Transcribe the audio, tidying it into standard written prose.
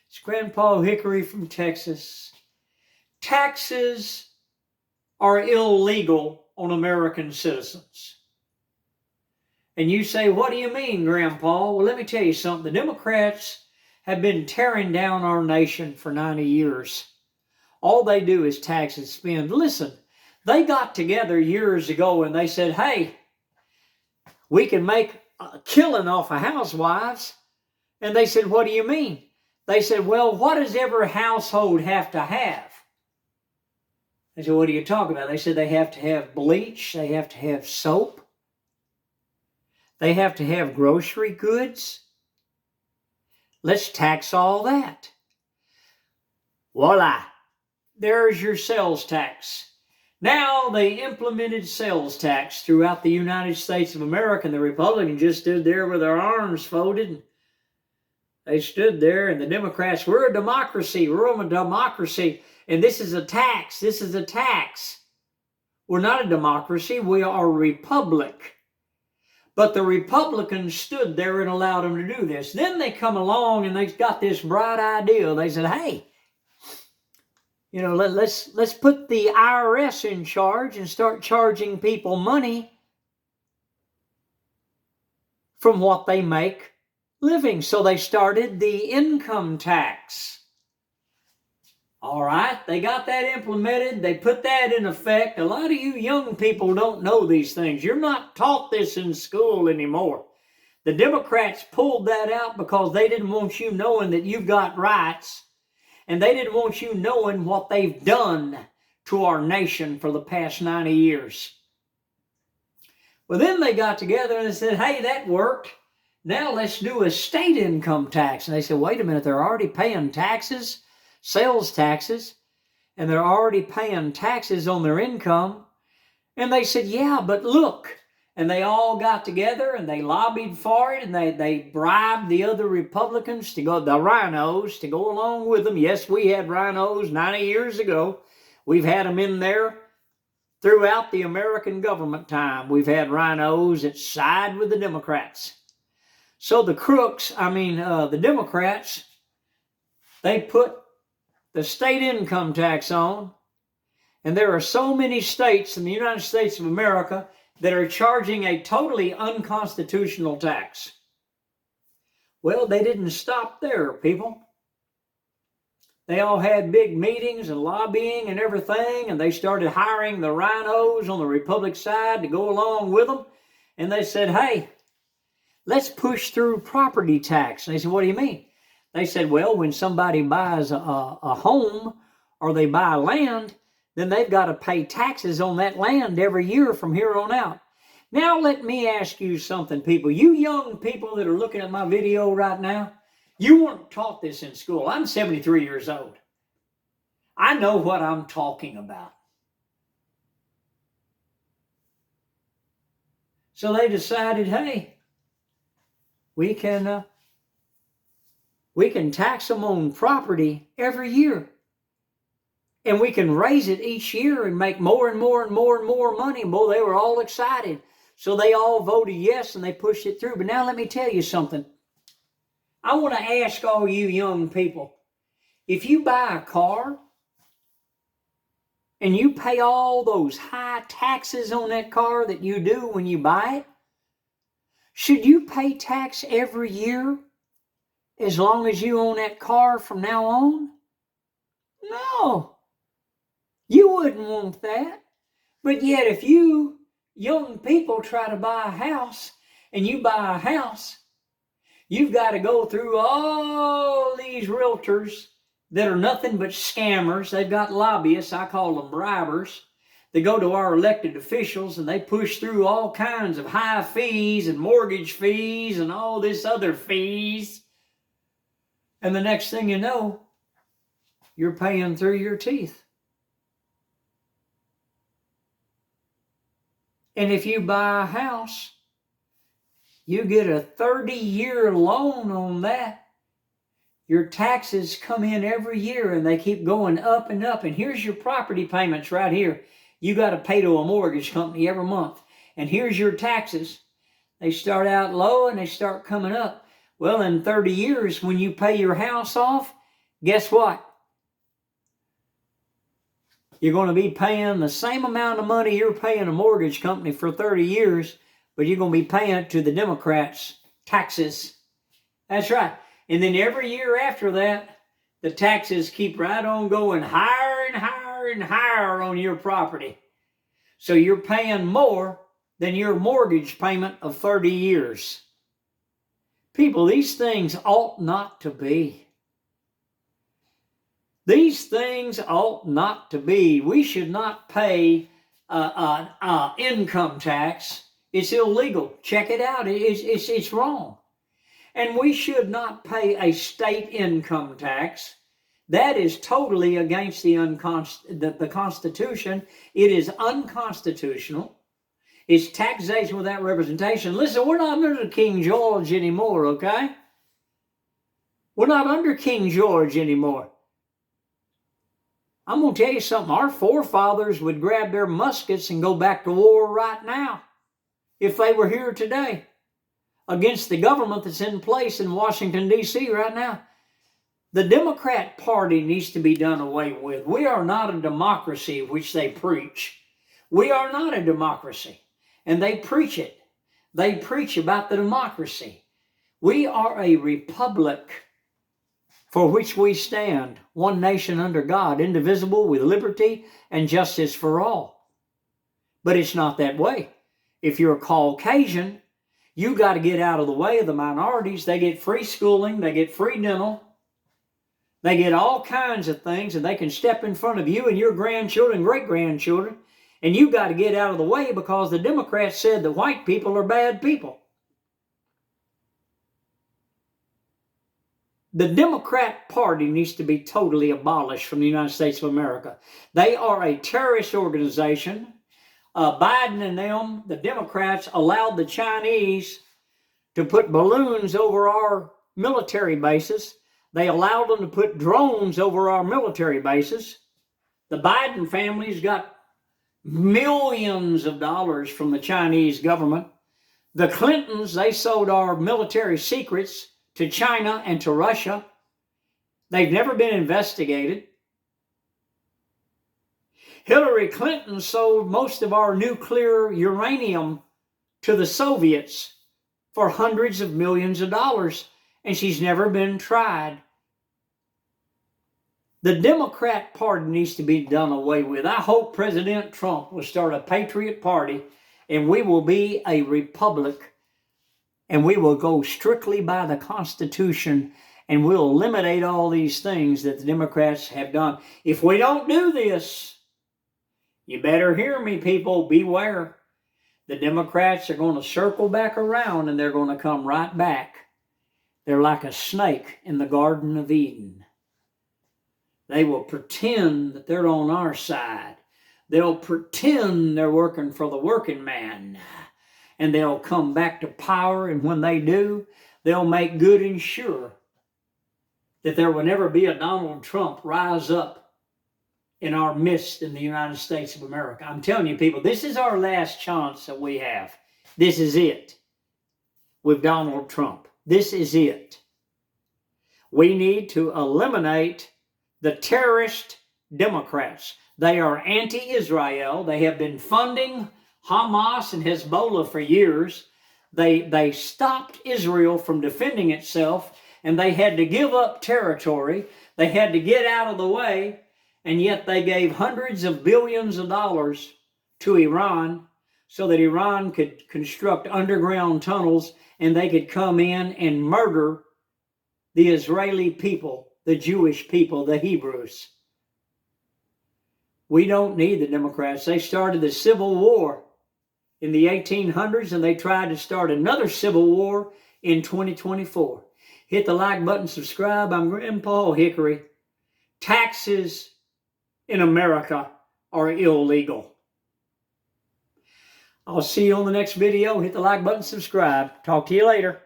It's Grandpa Hickory from Texas. Taxes are illegal on American citizens. And you say, what do you mean, Grandpa? Well, let me tell you something. The Democrats have been tearing down our nation for 90 years. All they do is tax and spend. Listen, they got together years ago and they said, hey, we can make a killing off of housewives. And they said, what do you mean? They said, well, what does every household have to have? I said, what are you talking about? They said they have to have bleach, they have to have soap, they have to have grocery goods. Let's tax all that. Voila, there's your sales tax. Now they implemented sales tax throughout the United States of America, and the Republicans just stood there with their arms folded. They stood there, and the Democrats, we're a democracy, and this is a tax, this is a tax. We're not a democracy, we are a republic. But the Republicans stood there and allowed them to do this. Then they come along and they got this bright idea. They said, hey, let's put the IRS in charge and start charging people money from what they make living. So they started the income tax. All right, they got that implemented. They put that in effect. A lot of you young people don't know these things. You're not taught this in school anymore. The Democrats pulled that out because they didn't want you knowing that you've got rights, and they didn't want you knowing what they've done to our nation for the past 90 years. Well, then they got together and they said, hey, that worked. Now let's do a state income tax. And they said, wait a minute, they're already paying taxes, sales taxes, and they're already paying taxes on their income. And they said, yeah, but look. And they all got together and they lobbied for it, and they bribed the other Republicans to go, the rhinos, to go along with them. Yes, we had rhinos 90 years ago. We've had them in there throughout the American government time. We've had rhinos that side with the Democrats. So the crooks, the Democrats, they put the state income tax on, and there are so many states in the United States of America that are charging a totally unconstitutional tax. Well, they didn't stop there, people. They all had big meetings and lobbying and everything, and they started hiring the rhinos on the Republican side to go along with them, and they said, hey, let's push through property tax. And they said, what do you mean? They said, well, when somebody buys a home or they buy land, then they've got to pay taxes on that land every year from here on out. Now let me ask you something, people. You young people that are looking at my video right now, you weren't taught this in school. I'm 73 years old. I know what I'm talking about. So they decided, hey, we can tax them on property every year. And we can raise it each year and make more and more and more and more money. Boy, they were all excited. So they all voted yes and they pushed it through. But now let me tell you something. I want to ask all you young people, if you buy a car and you pay all those high taxes on that car that you do when you buy it, should you pay tax every year as long as you own that car from now on? No. You wouldn't want that. But yet if you young people try to buy a house and you buy a house, you've got to go through all these realtors that are nothing but scammers. They've got lobbyists, I call them bribers. They go to our elected officials and they push through all kinds of high fees and mortgage fees and all this other fees. And the next thing you know, you're paying through your teeth. And if you buy a house, you get a 30-year loan on that. Your taxes come in every year and they keep going up and up. And here's your property payments right here. You got to pay to a mortgage company every month. And here's your taxes. They start out low and they start coming up. Well, in 30 years, when you pay your house off, guess what? You're going to be paying the same amount of money you're paying a mortgage company for 30 years, but you're going to be paying to the Democrats taxes. That's right. And then every year after that, the taxes keep right on going higher and higher and higher on your property. So you're paying more than your mortgage payment of 30 years. People, these things ought not to be. These things ought not to be. We should not pay income tax. It's illegal. Check it out. It's wrong. And we should not pay a state income tax. That is totally against the Constitution. It is unconstitutional. It's taxation without representation. Listen, we're not under King George anymore, okay? We're not under King George anymore. I'm going to tell you something. Our forefathers would grab their muskets and go back to war right now if they were here today against the government that's in place in Washington, D.C. right now. The Democrat Party needs to be done away with. We are not a democracy, which they preach. We are not a democracy, and they preach it. They preach about the democracy. We are a republic for which we stand, one nation under God, indivisible, with liberty and justice for all. But it's not that way. If you're a Caucasian, you got to get out of the way of the minorities. They get free schooling, they get free dental, they get all kinds of things, and they can step in front of you and your grandchildren, great-grandchildren, and you got to get out of the way because the Democrats said that white people are bad people. The Democrat Party needs to be totally abolished from the United States of America. They are a terrorist organization. Biden and them, the Democrats, allowed the Chinese to put balloons over our military bases. They allowed them to put drones over our military bases. The Biden family's got millions of dollars from the Chinese government. The Clintons, they sold our military secrets to China and to Russia. They've never been investigated. Hillary Clinton sold most of our nuclear uranium to the Soviets for hundreds of millions of dollars, and she's never been tried. The Democrat Party needs to be done away with. I hope President Trump will start a Patriot Party, and we will be a republic, and we will go strictly by the Constitution, and we'll eliminate all these things that the Democrats have done. If we don't do this, you better hear me, people. Beware. The Democrats are going to circle back around, and they're going to come right back. They're like a snake in the Garden of Eden. They will pretend that they're on our side. They'll pretend they're working for the working man. And they'll come back to power, and when they do, they'll make good and sure that there will never be a Donald Trump rise up in our midst in the United States of America. I'm telling you, people, this is our last chance that we have. This is it with Donald Trump. This is it. We need to eliminate the terrorist Democrats. They are anti-Israel. They have been funding Hamas and Hezbollah for years. They stopped Israel from defending itself, and they had to give up territory. They had to get out of the way, and yet they gave hundreds of billions of dollars to Iran so that Iran could construct underground tunnels and they could come in and murder the Israeli people, the Jewish people, the Hebrews. We don't need the Democrats. They started the Civil War in the 1800s, and they tried to start another civil war in 2024. Hit the like button, subscribe. I'm Grandpa Hickory. Taxes in America are illegal. I'll see you on the next video. Hit the like button, subscribe. Talk to you later.